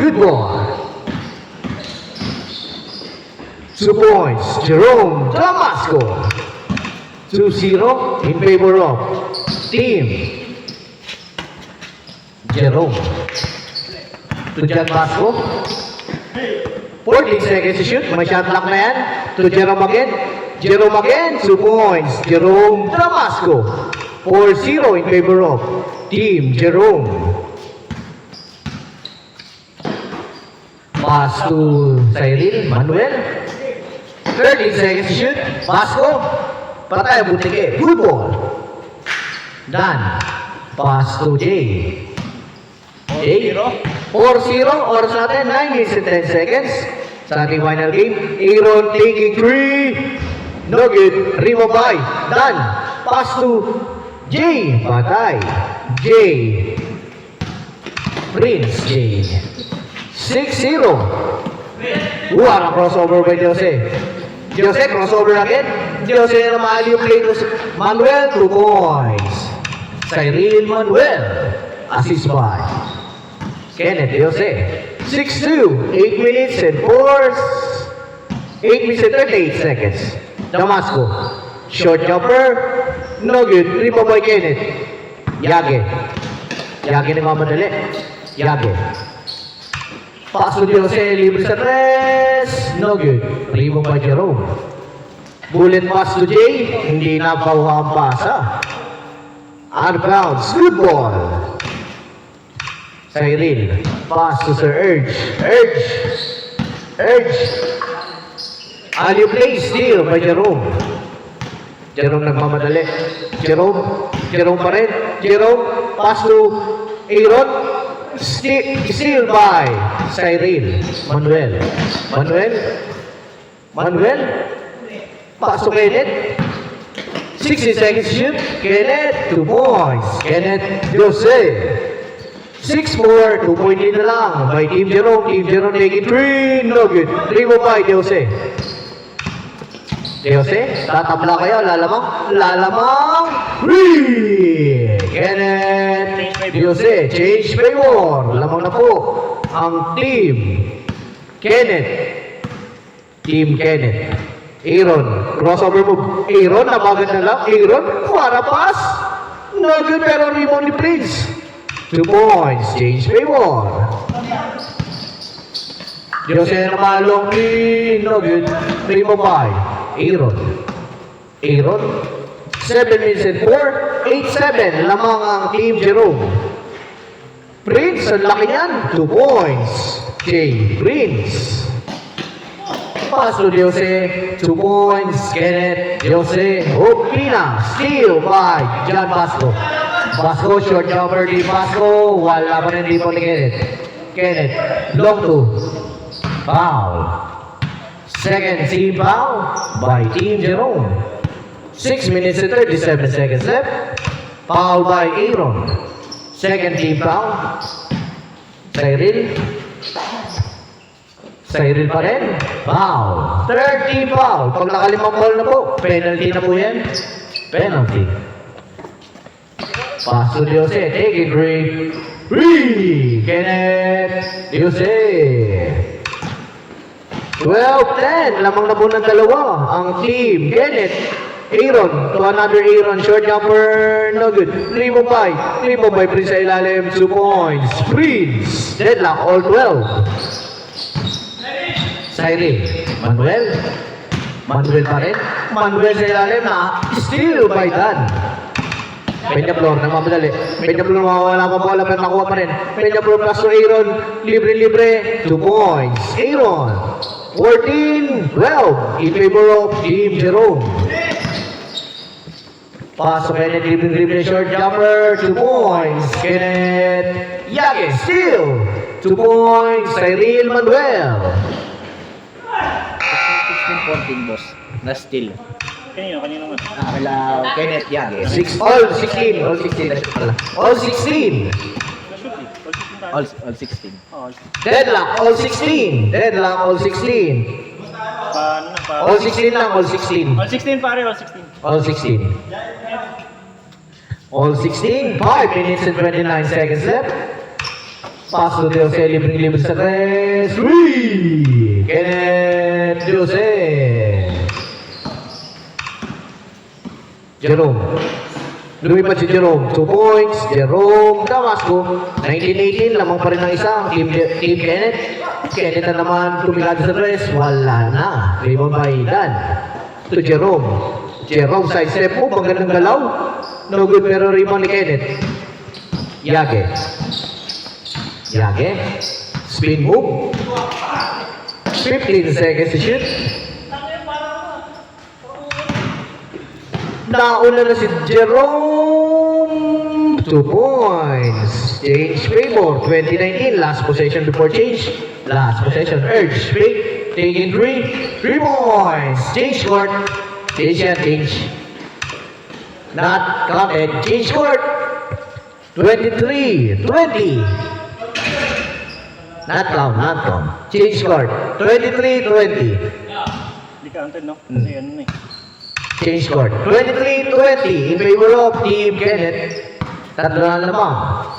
Good ball. 2 points. Jerome Damasco. 2-0 in favor of Team Jerome. To Jan Basco. 14 seconds to shoot. May shot clock na yan. To Jerome again. Jerome again. 2 points. Jerome Damasco. 4-0 in favor of Team Jerome. Pass to Cyril Manuel. 13 seconds to shoot. Basco. Patay ang butike. Good ball. Dan. Pass to Jay. Jay. 4-0. Oras natin. 9 minutes and 10 seconds. Sa ating final game. Aaron taking 3. No good. Rebound by Dan. Pass to Jay. Patay. Jay. Prince Jay. 6-0. What a crossover by Jose. Jose crossover again. Jose na maali yung play to Manuel. 2 points. Cyril Manuel. Assist by Kenneth Jose. 6-2. 8 minutes and 8 minutes and 38 seconds. Damasco. Short jumper. No good. Rebound by Kenneth. Yage. Yage na mamadali. Yage. Pass to Jose, libre sa 3. No good. Rebound by Jerome. Bullet pass to Jay. Hindi na pauha ang pasa. Out of bounds. Good ball. Cyril. Pass to Sir Urge. Urge. Ali play steal by Jerome. Jerome nagmamadali. Jerome pa rin. Jerome. Pass to Aaron. Steal by Cyril Manuel. Pass to Kenneth. 60 seconds shoot. Kenneth, 2 points. Kenneth Jose. 6-4, 2 point lead na lang by Team Jerome. Team Jerome taking 3. No good. Rebound by Jose. Jose, tatabla kayo. Lalamang. 3. Kenneth Jose. Change favor. Lamang na po ang Team Kenneth. Aaron. Crossover move. Aaron, nabagan na lang. Aaron, para pass. No good, pero rebound ni Prince. 2 points. Change favor. Jose na malong ni no good. Rebound by Aaron. 7 minutes and 8-7. Lamang ang Team Jerome. Prince, ang laki niyan. 2 points. Jay Prince. Pass to Jose. 2 points. Kenneth Jose. Opina. Steal by John Basco. Basco, short jumper di Basco. Wala pa rin dito ni Kenneth. Long 2. Foul. Second team foul by Team Jerome. 6 minutes and 37 seconds left. Foul by Aaron. Second team foul. Cyril pa rin. Foul. Third team foul. Pag nakalimang ball na po, penalty na po yan. Penalty. Pass to Jose. Take it, Kenneth Jose. 12-10. Lamang na po ng dalawa ang Team Kenneth. Aaron. To another Aaron. Short jumper. No good. Rebound by Prince sa ilalim. 2 points. Prince. Deadlock. All 12. Cyril. Manuel pa rin. Manuel sa ilalim na steal by Dan. Peñablor, nagmamadali. Peñablor, mawawala pa bola, pero nakuha pa rin. Peñablor plus to Aaron. Libre. 2 points. Aaron. 14-12 in favor of Team Jerome. Pass to Kenneth, libre, short jumper. 2 points. Kenneth Yage, steal. 2 points. Cyril Manuel. 16-14, boss. Na steal. Kanino nga? Kala Kenneth Yage. All 16. All 16. Deadlock, all 16. Paano na? All 16 lang, all 16. All 16 pare, all 16. All 16. 5 minutes and 29 seconds left. Pass to Jose, libre sa tres. 3! Kenneth Jose. Jerome. Lumipat si Jerome. 2 points. Jerome Damasco. 19-18. Lamang pa rin ang isa. Team Kenneth. Kenneth na naman tumigado sa tres. Wala na. Rebound by Dan. To Jerome. Jerome side step move. Magandang galaw. No good pero rebound ni Kenneth. Yage. Yage. Spin move. 15 seconds to shoot. Nauna na si Jerome. 2 points. Change favor. 2019. Last possession before change. Last possession. Urge. Pick. Taking 3. 3 points. Change court. Change yan. Change. Not counted. Change court. 23. 20. Not count. Not count. Change court. 23. 20. Hindi counted, no? Kasi ano na eh. Change court. 23-20 in favor of Team Kenneth. Tatlo na lamang.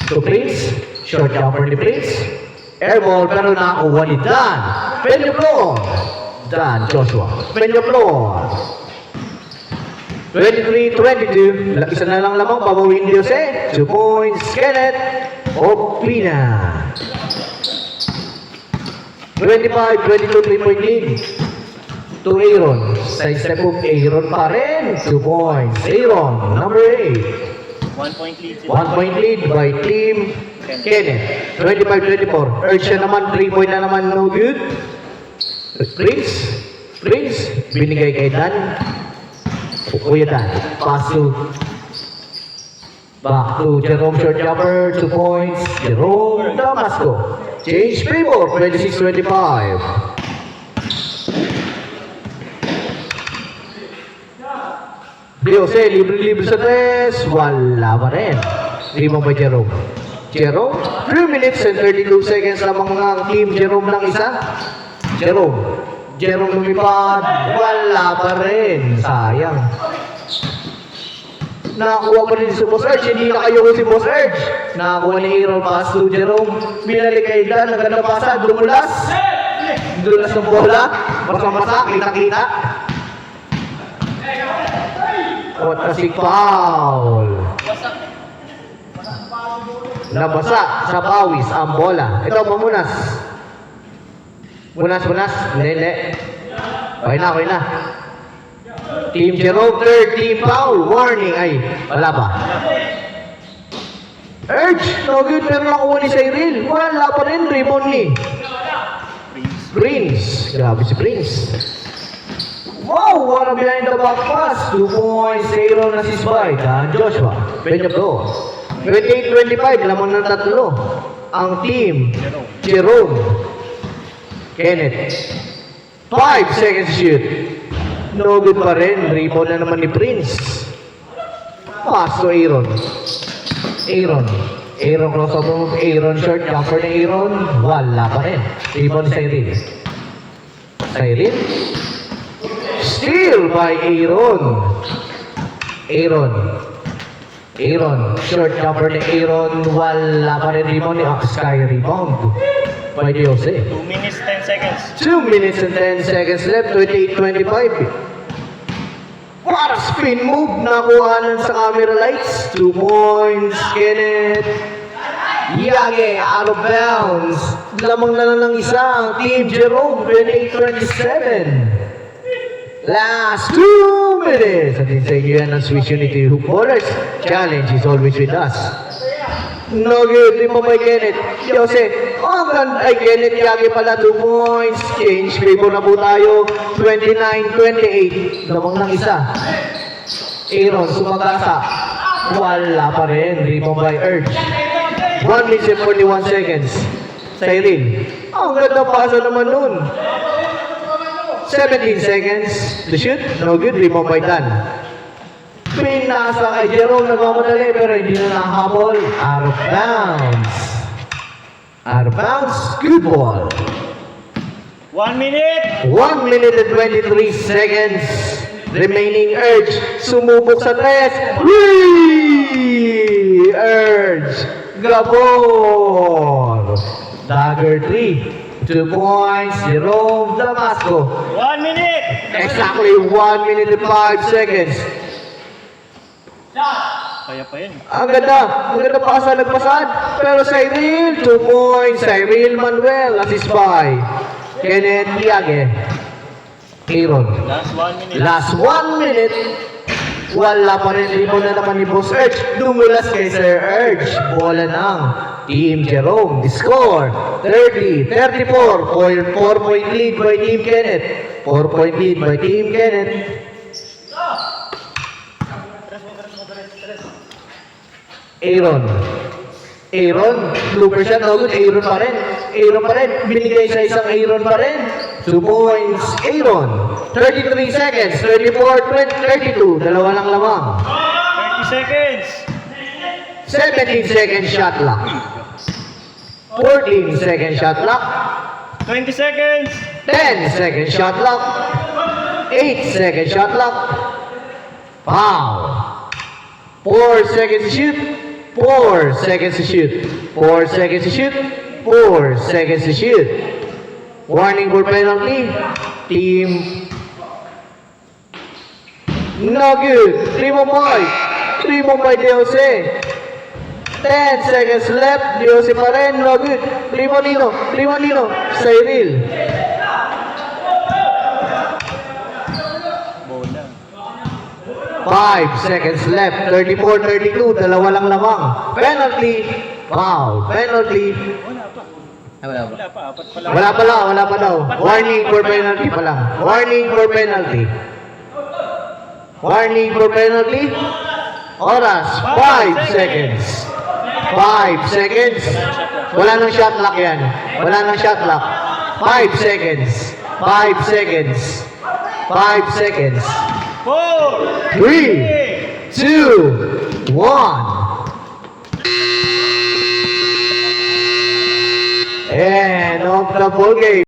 To Prince. Short jumper ni Prince. Airball pero nakakuha ni Dan. Penyaplo. Dan Joshua. Penyaplo. 23-22. Isa na lang lamang. Babawin ni Jose. 2 points. Kenneth. Opina. 25-22 3-point lead. To Aaron. Side step of Aaron pa rin. 2 points. Aaron, number 8. 1 point lead. 1 point lead by Team Kenneth. 25-24. Urge siya naman. 3 point na naman. No good. Prince. Binigay kay Dan. Kuya Dan. Pass to. Back to Jerome short jumper. 2 points. Jerome Damasco. Change favor. 26-25. Jose, libre sa tres. Wala pa rin. Rebound by Jerome. Jerome, 3 minutes and 32 seconds lamang ang Team Jerome ng isa. Jerome lumipad. Wala pa rin. Sayang. Nakakuha pa rin si Boss Urge. Hindi na kayo si Boss Urge. Nakakuha ni Aaron pass to Jerome. Binalik kay Dan. Naganda pasa. Dumulas ng bola. Masa-masa. Kita-kita. Otasik foul. Nabasa sa pawis ang bola. Ito pamunas. Munas. Hindi. Okay na. Team Jerome, third team foul. Warning. Ay, wala ba? Urge. No good pero nakuha ni Cyril. Wala pa rin. Rebound ni Prince. Grabe si Prince. Wow! What a behind the back pass. 2 points. Aaron assist by Dan Joshua. Penyaplo. 28-25. Lamang ng tatlo. Ang team Jerome. Kenneth. 5 seconds shoot. No good pa rin. Rebound na naman ni Prince. Pass to Aaron. Aaron crossover move. Aaron short jumper ni Aaron. Wala pa rin. Rebound ni Cyril. Steal by Aaron. Short jumper ni Aaron. Wala pa rin rebound ni Sky. Rebound by Jose. 2 minutes 10 seconds. 2 minutes and 10 seconds left. 28-25. What a spin move. Nakuhanan sa camera lights. 2 points. Kenneth. Yage out of bounds. Lamang na lang ng isa. Team Jerome. 28-27. Last 2 minutes. At sa inyo yan ang Swiss Unity Hoop Ballers. Challenge is always with us. No good. Di mo may Kenneth. Jose. Ay Kenneth Yagi pala. 2 points. Change favor na po tayo. 29-28. Lamang ng isa. Aaron sumagasa. Wala pa rin. Rebound by Urge. 1 minute and 41 seconds. Cyril. Ang ganda pasa naman nun. 17 seconds to shoot. No good. Rebound by Dan. Pinasa kay Jerome. Nagmamadali pero hindi na nakahabol. Out of bounds. Good ball. 1 minute. 1 minute and 23 seconds. Remaining Urge. Sumubok sa tres. Whee! Urge. Gabo! Dagger 3. 2 points, Jerome Damasco. 1 minute. Exactly 1 minute and 5 seconds. Kaya pa yan. Ang ganda pa sa nagpasad. Pero Cyril, 2 points. Cyril Manuel, assist by Kenneth Liage. Aaron. Last 1 minute. Last 1 minute. Wala pa rin rebound na naman ni Boss Urge. Dumulas kay Sir Urge. Bola ng Team Jerome. The score, 30-34. 4-point lead by Team Kenneth. 4-point lead by Team Kenneth. Aaron, blooper shot, no good. Aaron pa rin. Binigay sa isang Aaron pa rin. 2 points, Aaron. 33 seconds, 34, 32. Dalawa lang lamang. 30 seconds. 17 second shot clock. 14 second shot clock. 20 seconds. 10 second shot clock. 8 second shot clock. Foul. 4 seconds to shoot. 4 seconds to shoot. 4 seconds to shoot. 4 seconds to shoot. Warning for penalty. Team. No good. 3 more point. 3 more by DOC. 10 seconds left. DOC pa rin. No good. 3 more Nino. Cyril. Bola. 5 seconds left. 34-32. Dalawa lang lamang. Penalty. Foul. Penalty. Wala pa. Wala pa. Wala pa. Wala pa daw. Warning for penalty pa lang. Warning for penalty. Warning for penalty. Oras, 5 seconds. 5 seconds. Wala nang shot clock yan. Wala nang shot clock. 5 seconds. 5 seconds. 5 seconds. 4, 3, 2, 1. And off the ball game.